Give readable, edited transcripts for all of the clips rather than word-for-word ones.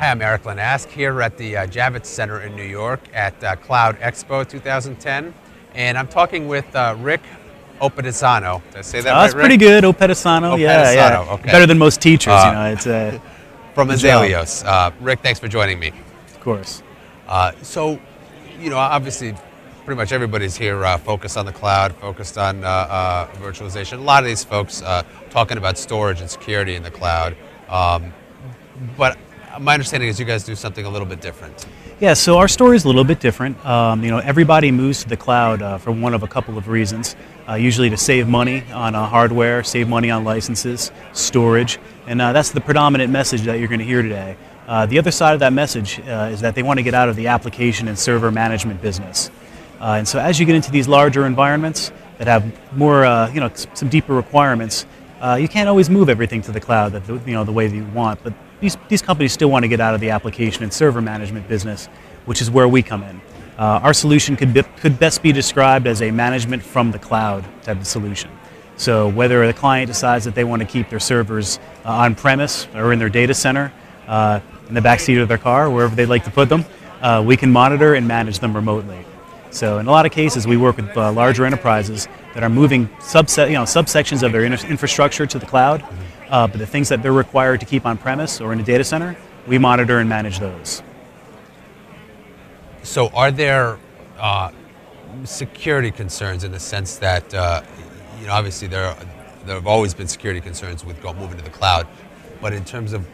Hi, I'm Erik Linask here at the Javits Center in New York at Cloud Expo 2010, and I'm talking with Rick Oppedisano. Did I say that right, That's Rick? pretty good, Oppedisano. Yeah. Okay. Better than most teachers, It's from good job. Azaleos. Rick, thanks for joining me. Of course. So, obviously, pretty much everybody's here focused on the cloud, focused on virtualization. A lot of these folks talking about storage and security in the cloud, but my understanding is you guys do something a little bit different. Yeah, so our story is a little bit different. Everybody moves to the cloud for one of a couple of reasons. Usually to save money on hardware, save money on licenses, storage, and that's the predominant message that you're going to hear today. The other side of that message is that they want to get out of the application and server management business. And so as you get into these larger environments that have more, some deeper requirements, you can't always move everything to the cloud the way that you want, but these companies still want to get out of the application and server management business, which is where we come in. Our solution could best be described as a management from the cloud type of solution. So whether the client decides that they want to keep their servers on-premise or in their data center, in the backseat of their car, wherever they'd like to put them, we can monitor and manage them remotely. So in a lot of cases, we work with larger enterprises that are moving subsections of their infrastructure to the cloud, but the things that they're required to keep on-premise or in a data center, we monitor and manage those. So are there security concerns in the sense that, obviously there have always been security concerns with moving to the cloud, but in terms of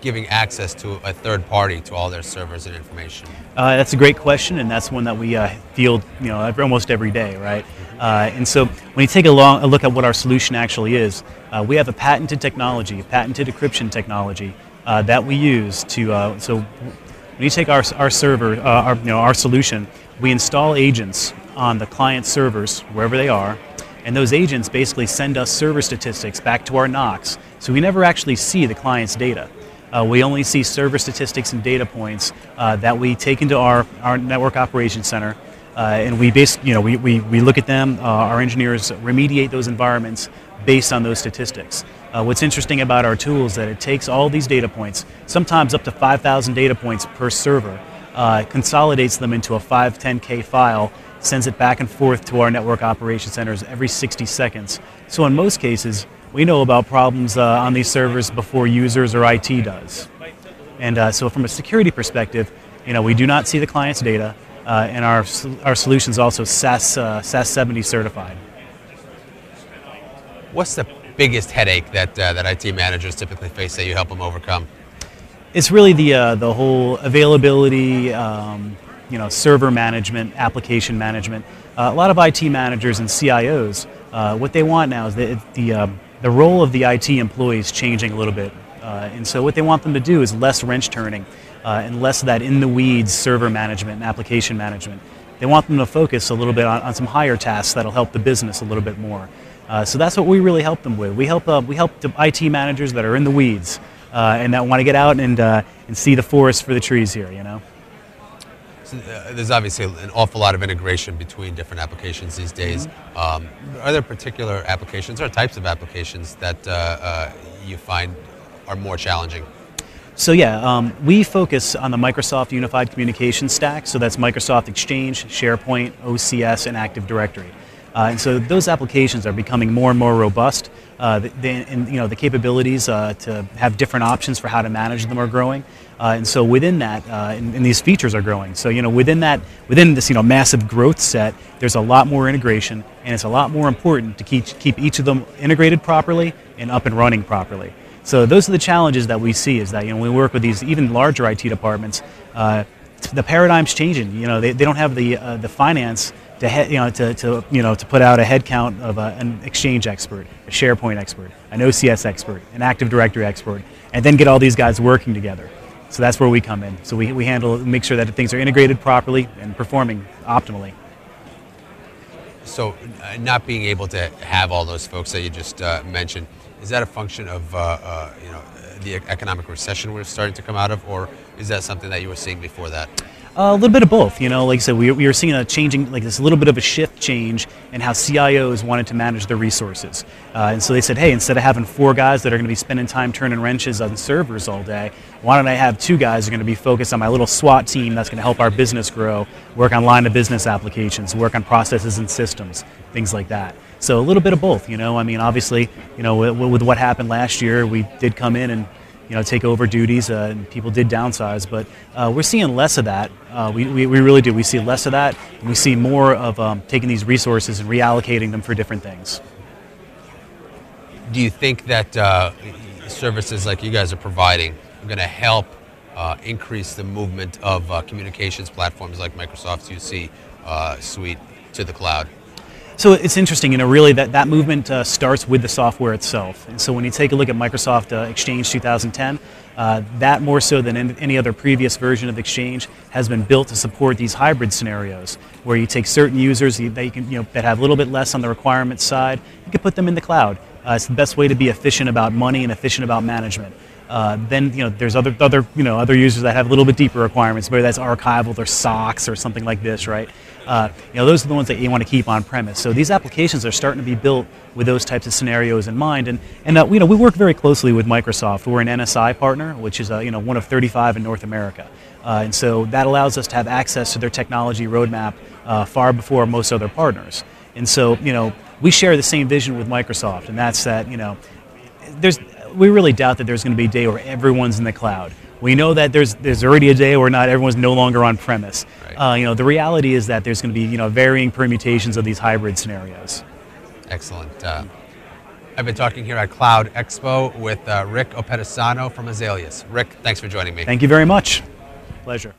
giving access to a third party to all their servers and information? That's a great question, and that's one that we field almost every day, right? And so when you take a look at what our solution actually is, we have a patented technology, a patented encryption technology that we use to. So when you take our server, our solution, we install agents on the client servers wherever they are, and those agents basically send us server statistics back to our NOCs. So we never actually see the client's data. We only see server statistics and data points that we take into our network operations center, and we look at them. Our engineers remediate those environments based on those statistics. What's interesting about our tool is that it takes all these data points, sometimes up to 5,000 data points per server, consolidates them into a 510K file, sends it back and forth to our network operations centers every 60 seconds. So in most cases, we know about problems on these servers before users or IT does. And so from a security perspective, we do not see the client's data, and our solution is also SAS 70 certified. What's the biggest headache that IT managers typically face that you help them overcome? It's really the whole availability, server management, application management. A lot of IT managers and CIOs, what they want now is the role of the IT employee is changing a little bit. And so what they want them to do is less wrench turning and less of that in-the-weeds server management and application management. They want them to focus a little bit on some higher tasks that'll help the business a little bit more. So that's what we really help them with. We help the IT managers that are in the weeds and that want to get out and see the forest for the trees here, So, there's obviously an awful lot of integration between different applications these days. Are there particular applications or types of applications that you find are more challenging? So yeah, we focus on the Microsoft Unified Communications Stack, so that's Microsoft Exchange, SharePoint, OCS, and Active Directory. And so those applications are becoming more and more robust. The capabilities to have different options for how to manage them are growing. And so within that, and these features are growing. So within this massive growth set, there's a lot more integration, and it's a lot more important to keep each of them integrated properly and up and running properly. So those are the challenges that we see. Is that when we work with these even larger IT departments, the paradigm's changing. They don't have the finance to put out a head count of an Exchange expert, a SharePoint expert, an OCS expert, an Active Directory expert, and then get all these guys working together. So that's where we come in. So we make sure that things are integrated properly and performing optimally. So not being able to have all those folks that you just mentioned, is that a function of the economic recession we're starting to come out of, or is that something that you were seeing before that? A little bit of both. Like I said, we were seeing a changing, like this little bit of a shift change in how CIOs wanted to manage their resources. And so they said, hey, instead of having 4 guys that are going to be spending time turning wrenches on servers all day, why don't I have 2 guys who are going to be focused on my little SWAT team that's going to help our business grow, work on line of business applications, work on processes and systems, things like that. So a little bit of both. I mean, obviously, with what happened last year, we did come in and take over duties, and people did downsize, but we're seeing less of that. We really do. We see less of that, and we see more of taking these resources and reallocating them for different things. Do you think that services like you guys are providing are going to help increase the movement of communications platforms like Microsoft's UC suite to the cloud? So it's interesting, really that movement starts with the software itself. And so when you take a look at Microsoft Exchange 2010, that more so than any other previous version of Exchange has been built to support these hybrid scenarios where you take certain users that you can, that have a little bit less on the requirements side, you can put them in the cloud. It's the best way to be efficient about money and efficient about management. Then there's other users that have a little bit deeper requirements, whether that's archival or SOX or something like this, right? Those are the ones that you want to keep on premise. So these applications are starting to be built with those types of scenarios in mind, and we work very closely with Microsoft. We're an NSI partner, which is one of 35 in North America, and so that allows us to have access to their technology roadmap far before most other partners. And so we share the same vision with Microsoft, and that's that we really doubt that there's going to be a day where everyone's in the cloud. We know that there's already a day where not everyone's no longer on premise. Right. The reality is that there's going to be varying permutations of these hybrid scenarios. Excellent. I've been talking here at Cloud Expo with Rick Oppedisano from Azaleos. Rick, thanks for joining me. Thank you very much. Pleasure.